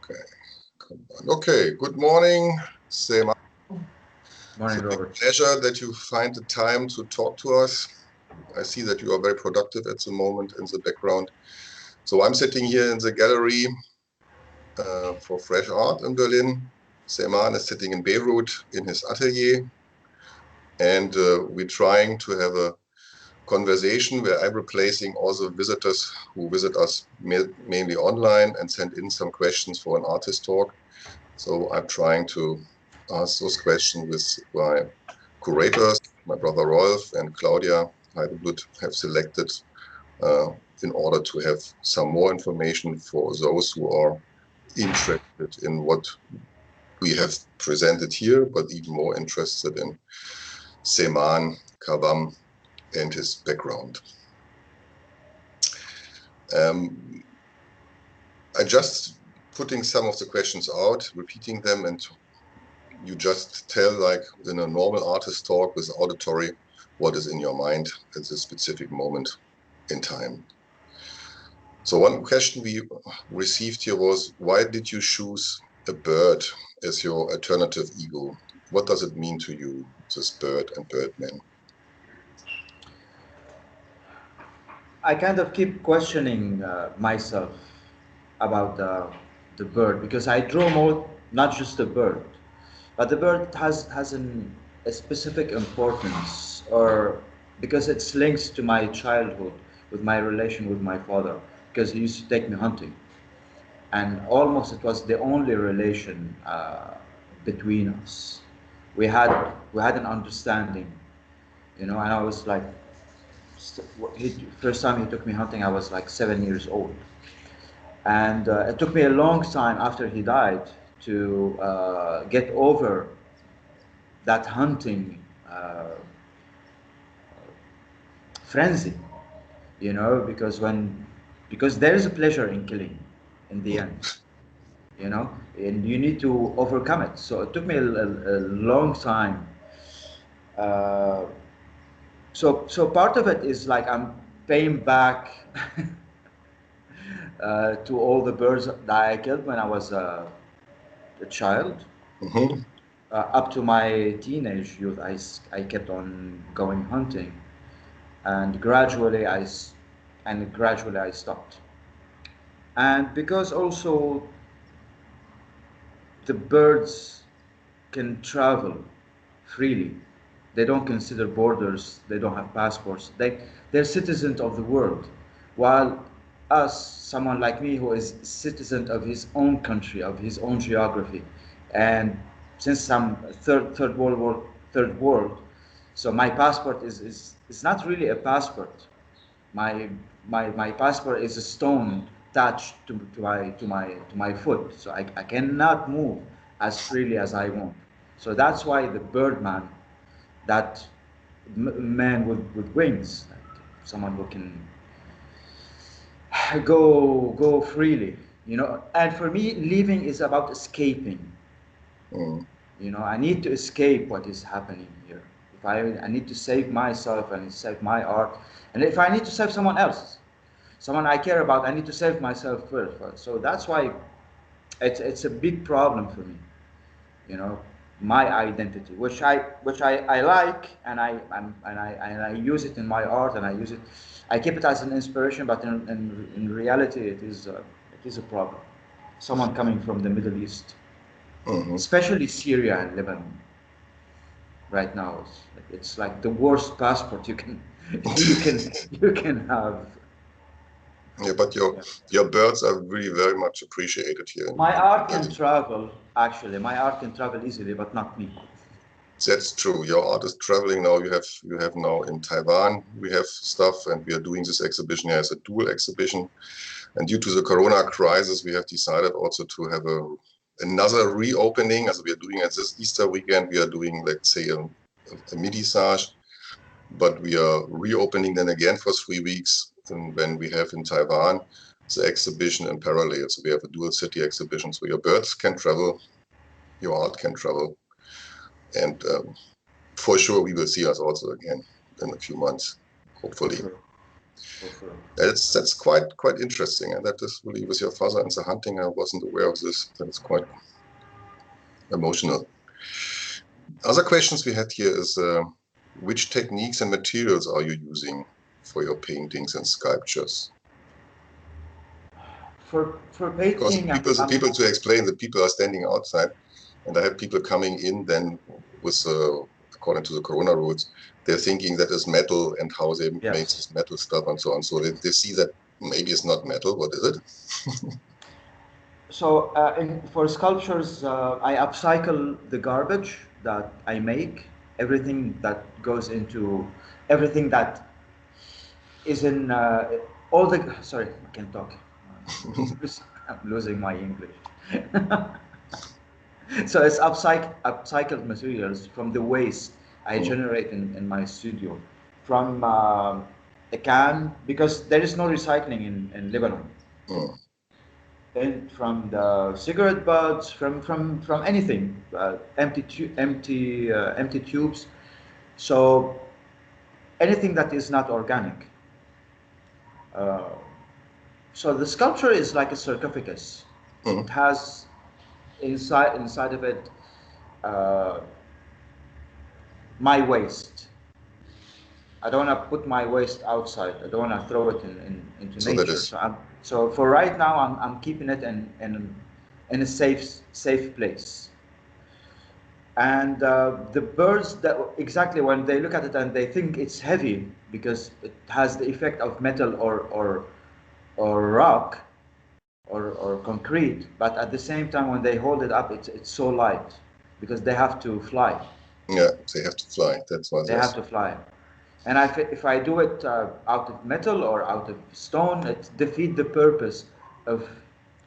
Okay, come on. Okay, good morning, Semaan. Morning, It's a big Robert. pleasure that you find the time to talk to us. I see that you are very productive at the moment in the background. So I'm sitting here in the gallery for Fresh Art in Berlin. Semaan is sitting in Beirut in his atelier, and we're trying to have a conversation where I'm replacing all the visitors who visit us mainly online and send in some questions for an artist talk. So I'm trying to ask those questions with my curators, my brother Rolf and Claudia Heidelblut have selected uh, in order to have some more information for those who are interested in what we have presented here, but even more interested in Semaan Khawam and his background. I just putting some of the questions out, repeating them, and you just tell, like in a normal artist talk with auditory, what is in your mind at this specific moment in time. So one question we received here was, why did you choose a bird as your alternative ego? What does it mean to you, this bird and birdman? I kind of keep questioning myself about the bird because I draw more, not just the bird, but the bird a specific importance, or because it's linked to my childhood with my relation with my father, because he used to take me hunting, and almost it was the only relation between us. We had an understanding, and I was like, first time he took me hunting, I was like 7 years old, and it took me a long time after he died to get over that hunting frenzy, because there is a pleasure in killing, in the end, and you need to overcome it. So it took me a long time. Uh, so part of it is like I'm paying back to all the birds that I killed when I was a child. Mm-hmm. Up to my teenage youth, I kept on going hunting, and gradually I stopped. And because also the birds can travel freely, they don't consider borders, they don't have passports, they're citizens of the world, while us, someone like me who is citizen of his own country, of his own geography, and since I'm third world, so my passport is not really a passport. My passport is a stone attached to my foot, so I cannot move as freely as I want. So that's why the birdman, that man with wings, like someone who can go freely, And for me, living is about escaping. Mm. I need to escape what is happening here. If I need to save myself, I need to save my art, and if I need to save someone else, someone I care about, I need to save myself first. So that's why it's a big problem for me, you know, my identity, which I like, and I use it in my art, and I keep it as an inspiration, but in reality, it is a problem. Someone coming from the Middle East, Mm-hmm. especially Syria and Lebanon, right now, it's like the worst passport you can you can have. Yeah, but your birds are really very much appreciated here My in art can Berlin. travel, actually. My art can travel easily, but not me. That's true. Your art is traveling now. You have now in Taiwan, we have stuff, and we are doing this exhibition here as a dual exhibition. And due to the Corona crisis, we have decided also to have another reopening. As we are doing at this Easter weekend, we are doing, let's say, a midi-sage, but we are reopening then again for 3 weeks. And when we have in Taiwan the exhibition in parallel, so we have a dual city exhibition. So your birds can travel, your art can travel, and for sure we will see us also again in a few months, For hopefully. sure. for sure. That's quite interesting, and that is really with your father and the hunting. I wasn't aware of this. That is quite emotional. Other questions we had here is which techniques and materials are you using for your paintings and sculptures? For Because painting, people to explain that people are standing outside, and I have people coming in then with according to the corona rules, they're thinking that is metal and how they make yes. this metal stuff and so on. So they see that maybe it's not metal. What is it? So for sculptures, I upcycle the garbage that I make, everything that goes into, everything that is in all the. Sorry, I can't talk. I'm losing my English. So it's upcycled materials from the waste I Mm, generate in my studio, from a can, because there is no recycling in Lebanon. mm. Then from the cigarette butts, from anything, empty tubes. So anything that is not organic. Uh, so the sculpture is like a sarcophagus. It Mm. has inside of it uh, my waste. I don't want to put my waste outside. I don't want to throw it into So that nature. is So for right now, I'm keeping it in a safe place. And the birds that exactly when they look at it and they think it's heavy because it has the effect of metal or rock or concrete, but at the same time when they hold it up, it's so light because they have to fly. yeah. They have to fly. That's why They have there's to fly. And if I do it out of metal or out of stone, it defeats the purpose of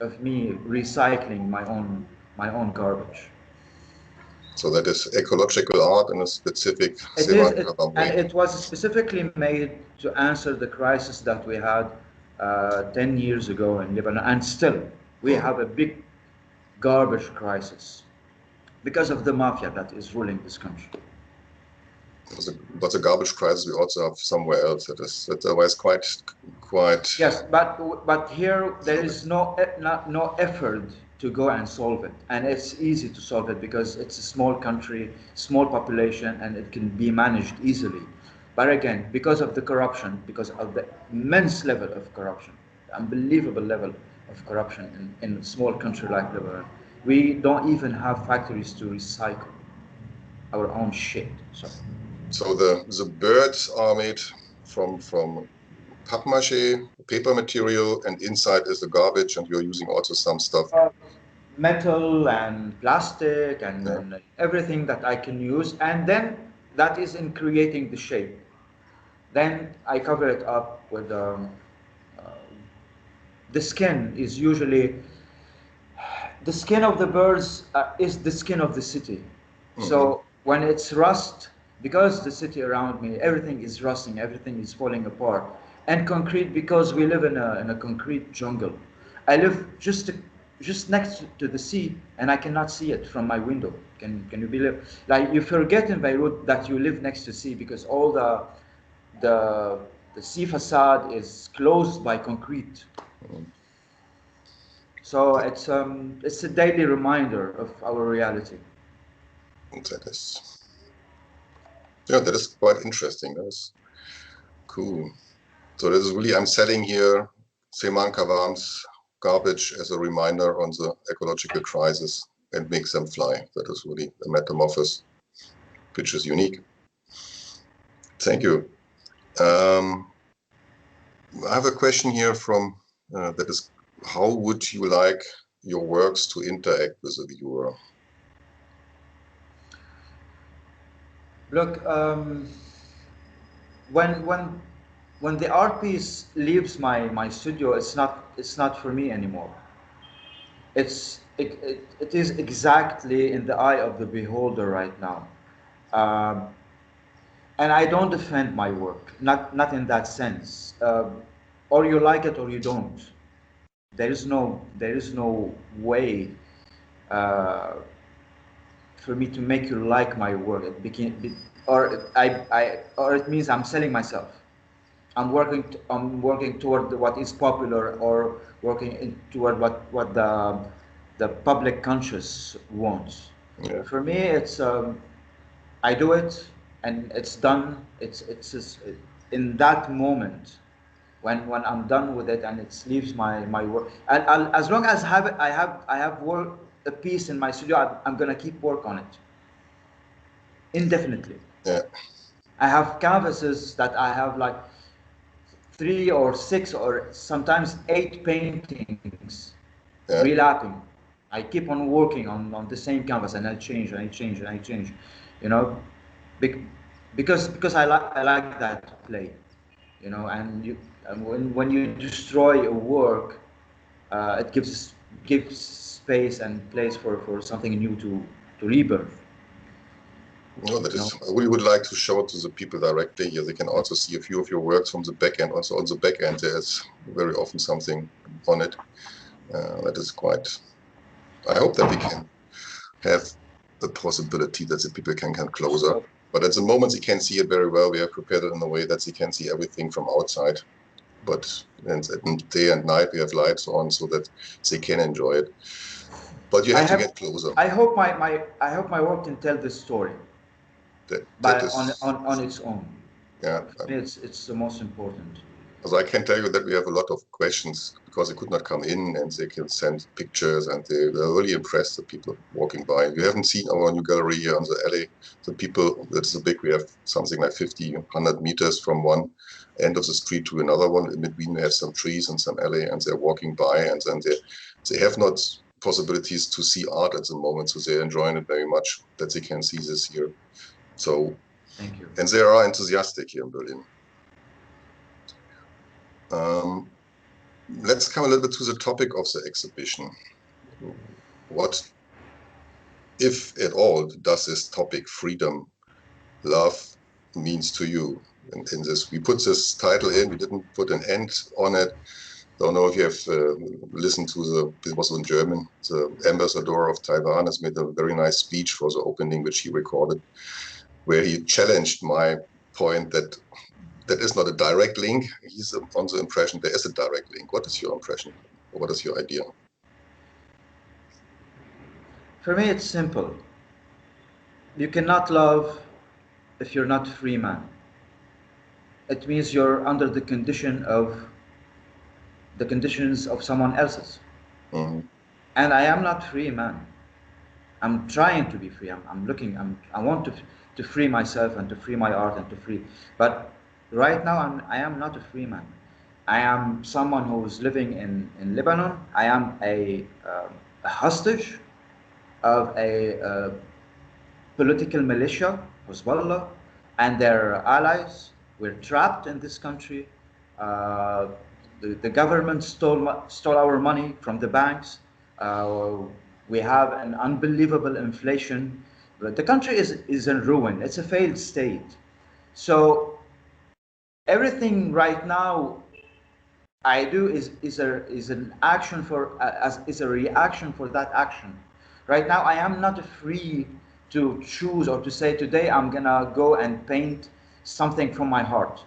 of me recycling my own garbage. so that is ecological art in a specific It is, Semaan Khawam and way. it was specifically made to answer the crisis that we had 10 years ago in Lebanon, and still we Mm. have a big garbage crisis because of the mafia that is ruling this country. But the garbage crisis we also have somewhere else. That's otherwise quite Yes, but here there fluid. is no effort to go and solve it, and it's easy to solve it because it's a small country, small population, and it can be managed easily. But again, because of the corruption, because of the immense level of corruption, unbelievable level of corruption in a small country like Lebanon, we don't even have factories to recycle our own shit. So So the birds are made from papier-mâché, paper material, and inside is the garbage, and you're using also some stuff. metal and plastic Yeah. and everything that I can use, and then that is in creating the shape. Then I cover it up with uh, the skin is usually the skin of the birds is the skin of the city. Mm-hmm. So when it's rust, because the city around me, everything is rusting, everything is falling apart. And concrete, because we live in a concrete jungle. I live just next to the sea, and I cannot see it from my window. Can you believe? Like you forget in Beirut that you live next to sea because all the the sea facade is closed by concrete. Mm. So it's a daily reminder of our reality. That is, yeah, that is quite interesting. That is cool. So this is really, I'm setting here Semaan Khawam's garbage as a reminder on the ecological crisis and makes them fly. That is really a metamorphosis, which is unique. Thank you. I have a question here from that is, how would you like your works to interact with the viewer? Look, when when the art piece leaves my studio, it's not for me anymore. It is exactly in the eye of the beholder right now. Um, and I don't defend my work, not in that sense. Or you like it or you don't. There is no way uh, for me to make you like my work. Or it means I'm selling myself. I'm working toward what is popular, or toward what the public conscious wants. Yeah, For me, it's I do it and it's done. It's just, in that moment when I'm done with it and it leaves my work. As long as I have work a piece in my studio, I'm gonna keep work on it indefinitely. yeah, I have canvases that I have like 3 or 6 or sometimes 8 paintings yeah. relapping. I keep on working on the same canvas, and I change and I change and I change, you know, Bec- because I like that play, and when you destroy a work, it gives space and place for something new to rebirth, No, that you know. is, we would like to show it to the people directly here. They can also see a few of your works from the back end. Also on the back end, there's very often something on it. That is quite, I hope that we can have the possibility that the people can come closer. So But at the moment, they can see it very well. We have prepared it in a way that they can see everything from outside. But and day and night, we have lights on so that they can enjoy it. But you I have to have get closer. I hope my work can tell this story That by is, on its own. yeah. For me, it's the most important. So I can tell you that we have a lot of questions because they could not come in and they can send pictures and they're really impressed, the people walking by. You haven't seen our new gallery here on the alley. The people, that's so big, we have something like 50, 100 meters from one end of the street to another one. In between, we have some trees and some alley and they're walking by and then they have not possibilities to see art at the moment. So they're enjoying it very much that they can see this here. So, Thank you. and they are enthusiastic here in Berlin. Um, let's come a little bit to the topic of the exhibition. What, if at all, does this topic, freedom, love, means to you? In this, we put this title in, we didn't put an end on it. Don't know if you have listened to it was in German. The ambassador of Taiwan has made a very nice speech for the opening, which he recorded, where he challenged my point that that is not a direct link. He's on the impression there is a direct link. What is your impression? Or what is your idea? For me, it's simple. You cannot love if you're not free man. It means you're under the conditions of someone else's. Mm-hmm. And I am not free man. I'm trying to be free. I'm looking. I want to free myself and to free my art and to free. But right now, I am not a free man. I am someone who's living in Lebanon. I am a hostage of a political militia, Hezbollah, and their allies. We're trapped in this country. Uh, the government stole our money from the banks. Uh, we have an unbelievable inflation. The country is in ruin. It's a failed state. So everything right now I do is an action for as is a reaction for that action. Right now, I am not free to choose or to say today I'm gonna go and paint something from my heart.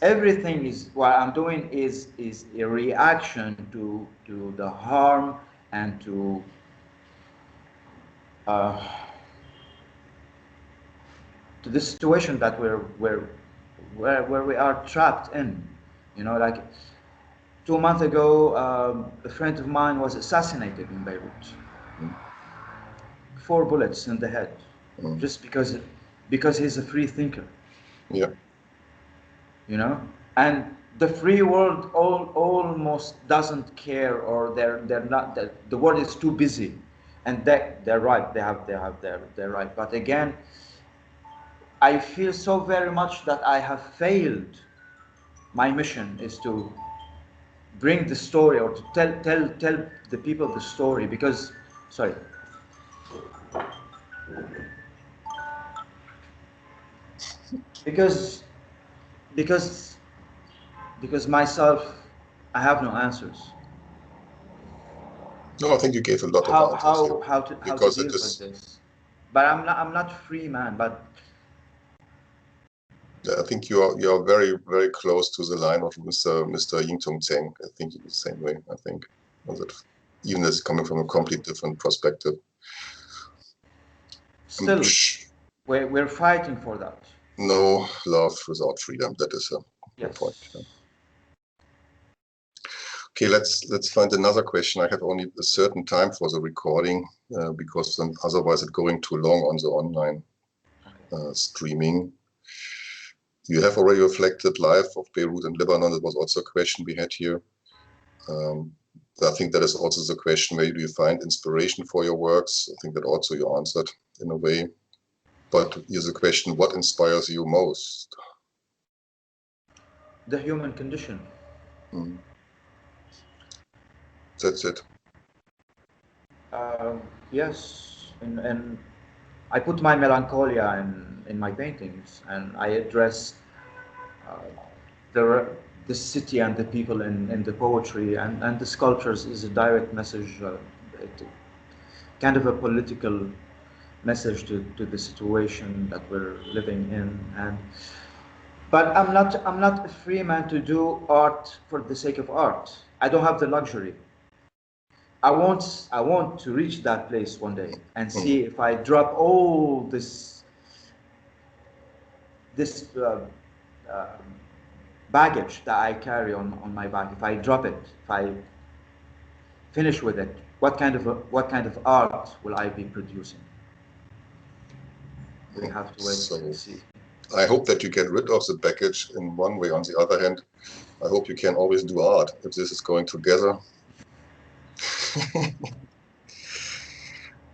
Everything is what I'm doing is a reaction to the harm and uh, to the situation that where we are trapped in. Like 2 months ago, a friend of mine was assassinated in Beirut. 4 bullets in the head, Mm-hmm. just because he's a free thinker, Yeah. you know. And the free world almost doesn't care, or they're not. The world is too busy, and they're right. They're right. But again, I feel so very much that I have failed. My mission is to bring the story, or to tell the people the story, because sorry, because because because myself, I have no answers. No, I think you gave a lot of answers here How to because it deal with is, this? But I'm not free man. But I think you are very, very close to the line of Mr. Yingtung Tseng. I think the same way. I think that even as coming from a completely different perspective. Still, we're fighting for that. No love without freedom. That is the Yes. point. Okay, let's find another question. I have only a certain time for the recording because then otherwise it's going too long on the online streaming. You have already reflected life of Beirut and Lebanon. That was also a question we had here. I think that is also the question, where do you find inspiration for your works? I think that also you answered in a way. But here's the question, what inspires you most? The human condition. That's it. Yes, and I put my melancholia in my paintings, and I address the city and the people in the poetry, and the sculptures is a direct message, kind of a political message to the situation that we're living in. But I'm not a free man to do art for the sake of art. I don't have the luxury. I want to reach that place one day and see if I drop all this uh, baggage that I carry on my back. If I drop it, if I finish with it, what kind of art will I be producing? We have to wait and see. I hope that you get rid of the baggage in one way. On the other hand, I hope you can always do art if this is going together.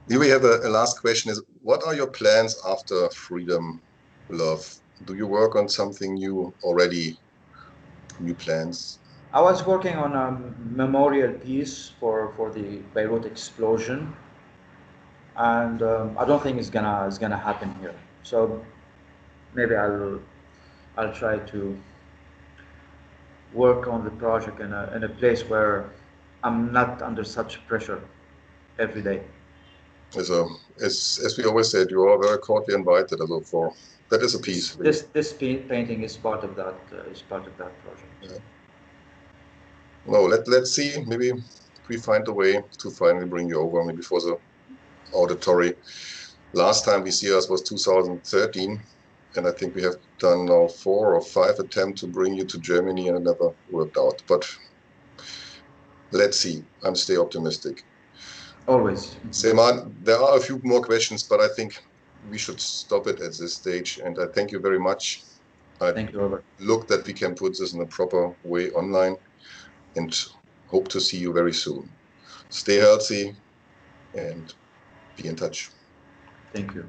Here we have a last question is, what are your plans after Freedom Love? Do you work on something new already? New plans? I was working on a memorial piece for the Beirut explosion, and I don't think it's gonna happen here. So maybe I'll try to work on the project in a place where I'm not under such pressure every day. As we always said, you are very cordially invited. For that is a piece. This painting is part of that project. Yeah. No, let's see. Maybe if we find a way to finally bring you over, maybe for the auditory. Last time we see us was 2013, and I think we have done now 4 or 5 attempts to bring you to Germany, and it never worked out. But let's see. I'm stay optimistic. Always. Semaan, there are a few more questions, but I think we should stop it at this stage. And I thank you very much. Thank you, Robert. Look that we can put this in a proper way online, and hope to see you very soon. Stay healthy and be in touch. Thank you.